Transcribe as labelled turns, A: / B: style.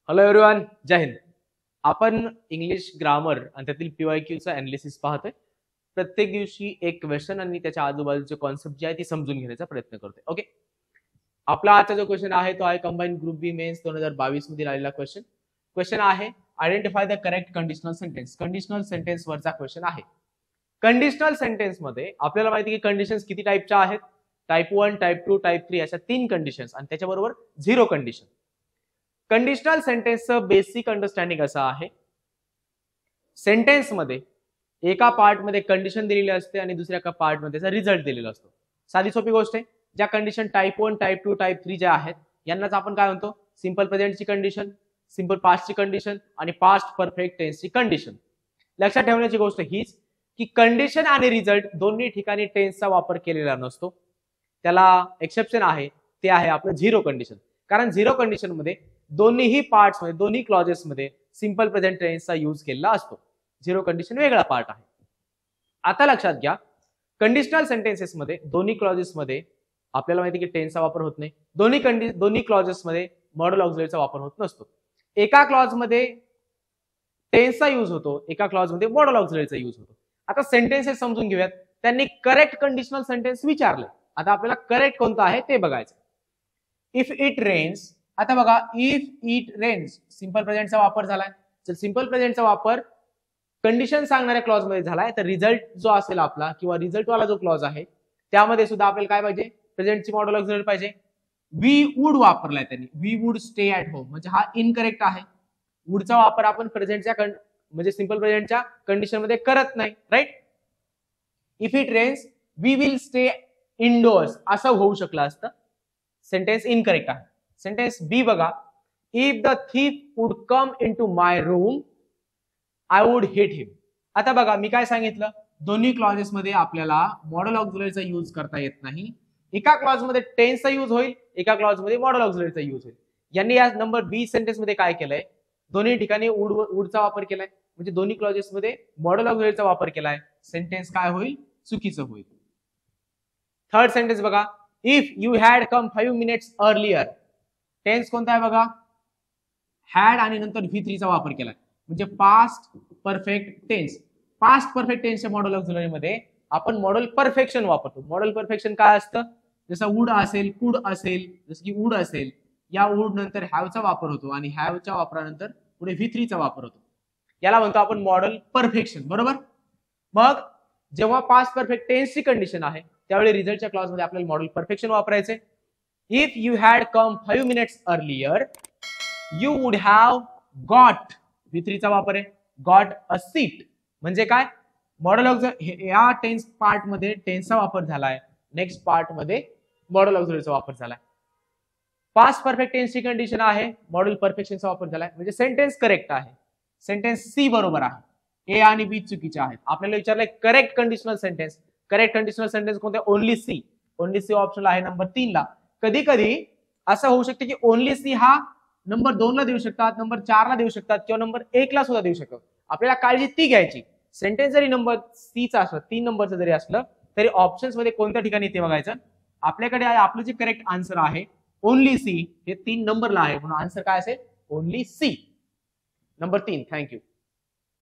A: Hello everyone, जय हिंद. आपण English grammar आणि त्यातील PYQचं अनालिसिस पाहतोय. प्रत्येक दिवशी एक क्वेश्चन आणि त्याच्या आजूबाजूचे कॉन्सेप्ट जे आहे ती समजून घेण्याचा प्रयत्न करतोय. ओके, आपला आजचा जो क्वेश्चन आहे तो आहे कंबाईन ग्रुप बी मेन्स 2022 मध्ये आलेला क्वेश्चन आहे identify the correct conditional sentence. Conditional sentence वरचा क्वेश्चन आहे. कंडिशनल सेंटेन्स मध्ये आपल्याला माहिती की कंडिशन्स किती टाइपच्या आहेत? टाइप 1, टाइप 2, टाइप 3 अशा 3 कंडिशन्स आणि त्याच्याबरोबर 0 कंडिशन. कंडिशनल सेंटेन्सचं बेसिक अंडरस्टँडिंग असं आहे, सेंटेन्स मध्ये एका पार्ट मध्ये कंडिशन दिलेली असते आणि दुसऱ्या पार्ट मध्ये त्याचा रिझल्ट दिलेला असतो. साधी सोपी गोष्ट आहे. ज्या कंडिशन टाइप 1, टाइप 2, टाइप 3 ज्या आहेत यांनाच आपण काय म्हणतो? सिंपल प्रेझेंटची कंडिशन, सिंपल पास्टची कंडिशन आणि पास्ट परफेक्ट टेन्सची कंडिशन. लक्षात ठेवण्याची गोष्ट हीच की कंडिशन आणि रिझल्ट दोन्ही ठिकाणी टेन्सचा वापर केलेला नसतो. त्याला एक्सेप्शन आहे, ते आहे आपलं 0 कंडिशन. कारण 0 कंडिशन मध्ये दोन्हीही पार्ट्स मध्ये, दोन्ही क्लॉजेस मध्ये सिंपल प्रेझेंट टेन्सचा यूज केलेला असतो. 0 कंडिशन वेगळा पार्ट आहे. आता लक्षात घ्या, कंडिशनल सेंटेन्सेस मध्ये दोन्ही क्लॉजेस मध्ये आपल्याला माहिती की टेन्सचा वापर होत नाही. दोन्ही क्लॉजेस मध्ये मॉडल ऑक्झिलरीचा वापर होत नसतो. एका क्लॉज मध्ये टेन्सचा यूज होतो, एका क्लॉज मध्ये मॉडल ऑक्झिलरीचा यूज होतो. आता सेंटेन्सेस समजून घेऊयात. त्यांनी करेक्ट कंडिशनल सेंटेन्स विचारले. आता आपल्याला करेक्ट कोणतं आहे ते बघायचं. इफ इट रेन्स, आता बघा, इफ इट रेन्स सिंपल प्रेझेंटचा वापर झालाय. जर सिंपल प्रेझेंटचा वापर कंडिशन सांगणाऱ्या क्लॉज मध्ये झालाय तर रिझल्ट जो असेल आपला किंवा रिझल्ट वाला जो क्लॉज आहे त्यामध्ये सुद्धा आपल्याला काय पाहिजे? प्रेझेंटची मॉडल ऑक्झिलरी पाहिजे. वी वुड वापरलाय त्यांनी, we would stay at home, म्हणजे हा इनकरेक्ट आहे. वुडचा वापर आपण प्रेझेंटच्या म्हणजे सिंपल प्रेझेंटच्या कंडिशन मध्ये करत नाही, right? If it rains we will stay indoors असं होऊ शकलं असतं. सेंटेन्स इनकरेक्ट आहे. सेंटेन्स बी बघा, if the thief would come into my room I would hit him. आता बघा, मी काय सांगितलं? दोन्ही क्लॉजेस मध्ये आपल्याला मॉडल ऑक्झिलरीचा यूज करता येत नाही. एका क्लॉज मध्ये टेन्सचा यूज होईल, एका क्लॉज मध्ये मॉडल ऑक्झिलरीचा यूज होईल. यांनी या नंबर बी सेंटेन्स मध्ये काय केलंय? दोन्ही ठिकाणी वुडचा वापर केलाय, म्हणजे दोन्ही क्लॉजेस मध्ये मॉडल ऑक्झिलरीचा वापर केलाय. सेंटेन्स काय होईल? चुकीचं होईल. थर्ड सेंटेन्स बघा, if you had come 5 minutes earlier. Tense कोणता आहे बघा? हॅड आणि नंतर V3 चा वापर केलाय, म्हणजे past perfect tense. Past perfect टेन्सच्या मॉडल ऑक्झिलरी मध्ये आपण मॉडल परफेक्शन वापरतो. मॉडल परफेक्शन काय असतं? जसं वुड असेल, कुड असेल, जसं की वुड असेल, या वुड नंतर हॅवचा वापर होतो आणि हॅवच्या वापरानंतर पुढे V3 चा वापर होतो. याला म्हणतो आपण मॉडल परफेक्शन, बरोबर? मग जेव्हा पास्ट परफेक्ट टेन्सची कंडिशन आहे त्यावेळी रिझल्टच्या क्लॉज मध्ये आपल्याला मॉडल परफेक्शन वापरायचे. If you had come 5 minutes earlier you would have got, V3 चा वापर आहे, गॉट अ सीट. म्हणजे काय? मॉडल ऑक्झिलरी या टेन्स पार्ट मध्ये टेन्सचा वापर झालाय, नेक्स्ट पार्ट मध्ये मॉडल ऑक्झिलरीचा वापर झालाय. पास्ट परफेक्ट टेन्सची कंडिशन आहे, मॉडल परफेक्शनचा वापर झालाय, म्हणजे सेंटेन्स करेक्ट आहे. सेंटेन्स सी बरोबर आहे, ए आणि बी चुकीचे आहेत. आपल्याला विचारलंय correct conditional sentence. Correct conditional sentence कोणते? Only C. Only C option आहे नंबर 3 ला. कधी कधी असं होऊ शकते की ओनली सी हा नंबर 2 ला देऊ शकतात, नंबर 4 ला देऊ शकतात किंवा नंबर 1 ला सुद्धा देऊ शकतात. आपल्याला काळजी ती घ्यायची. सेंटेन्स जरी नंबर सी चा असलं, 3 नंबरचं जरी असलं तरी ऑप्शन्स मध्ये कोणत्या ठिकाणी ते बघायचं. आपल्याकडे आपलं जे करेक्ट आन्सर आहे ओनली सी, हे 3 नंबरला आहे, म्हणून आन्सर काय असेल? Only C, number 3. थँक्यू.